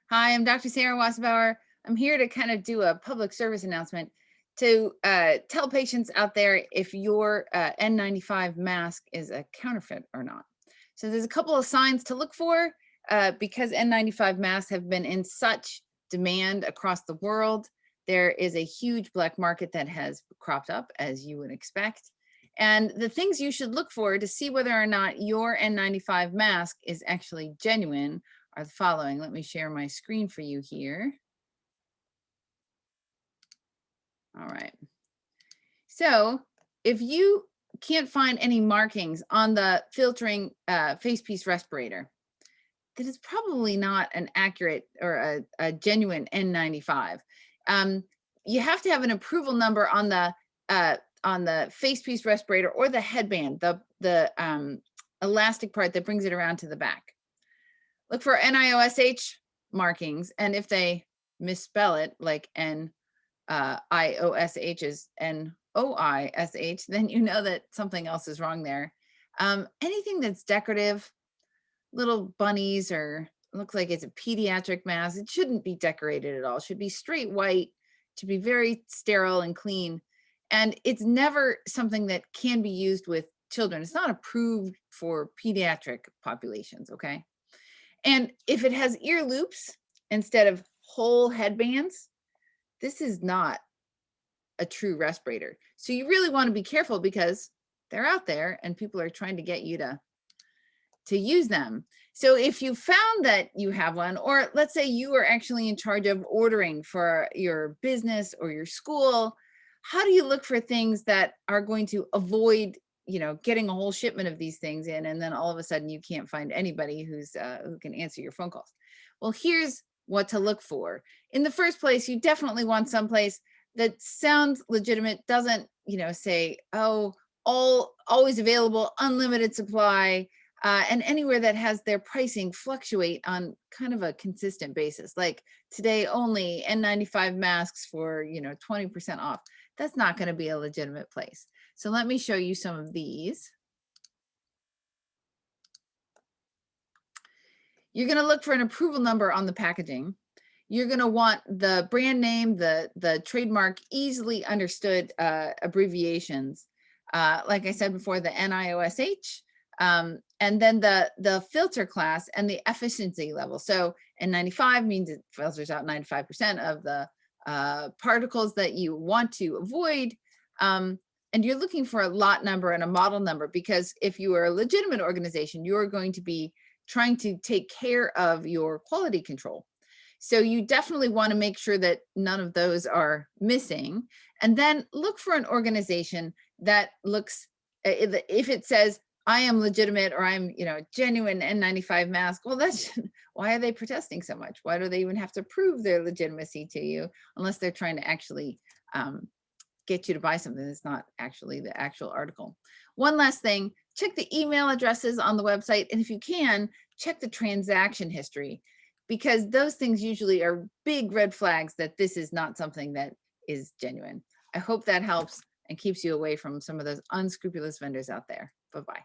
Hi, I'm Dr. Sara Wasserbauer. I'm here to kind of do a public service announcement to tell patients out there if your N95 mask is a counterfeit or not. So there's a couple of signs to look for because N95 masks have been in such demand across the world. There is a huge black market that has cropped up, as you would expect. And the things you should look for to see whether or not your N95 mask is actually genuine are the following. Let me share my screen for you here. All right. So if you can't find any markings on the filtering facepiece respirator, then it's probably not an accurate or a genuine N95. You have to have an approval number on the facepiece respirator or the headband, the elastic part that brings it around to the back. Look for NIOSH markings, and if they misspell it like NIOSH is NOISH, then you know that something else is wrong there. Anything that's decorative, little bunnies, or looks like it's a pediatric mask, it shouldn't be decorated at all. It should be straight white, should be very sterile and clean. And it's never something that can be used with children. It's not approved for pediatric populations, okay? And if it has ear loops instead of whole headbands, this is not a true respirator. So you really want to be careful because they're out there and people are trying to get you to use them. So if you found that you have one, or let's say you are actually in charge of ordering for your business or your school, how do you look for things that are going to avoid getting a whole shipment of these things in, and then all of a sudden you can't find anybody who can answer your phone calls? Well, here's what to look for. In the first place, you definitely want someplace that sounds legitimate, doesn't, say, oh, always available, unlimited supply, and anywhere that has their pricing fluctuate on kind of a consistent basis. Like today only N95 masks for, 20% off. That's not going to be a legitimate place. So let me show you some of these. You're going to look for an approval number on the packaging. You're going to want the brand name, the trademark, easily understood abbreviations. Like I said before, the NIOSH, and then the filter class and the efficiency level. So N95 means it filters out 95% of the particles that you want to avoid. And you're looking for a lot number and a model number, because if you are a legitimate organization, you're going to be trying to take care of your quality control. So you definitely want to make sure that none of those are missing. And then look for an organization that looks, if it says, I am legitimate, or I'm, genuine N95 mask, well, that's, why are they protesting so much? Why do they even have to prove their legitimacy to you, unless they're trying to actually get you to buy something that's not actually the actual article? One last thing, check the email addresses on the website. And if you can, check the transaction history, because those things usually are big red flags that this is not something that is genuine. I hope that helps and keeps you away from some of those unscrupulous vendors out there. Bye-bye.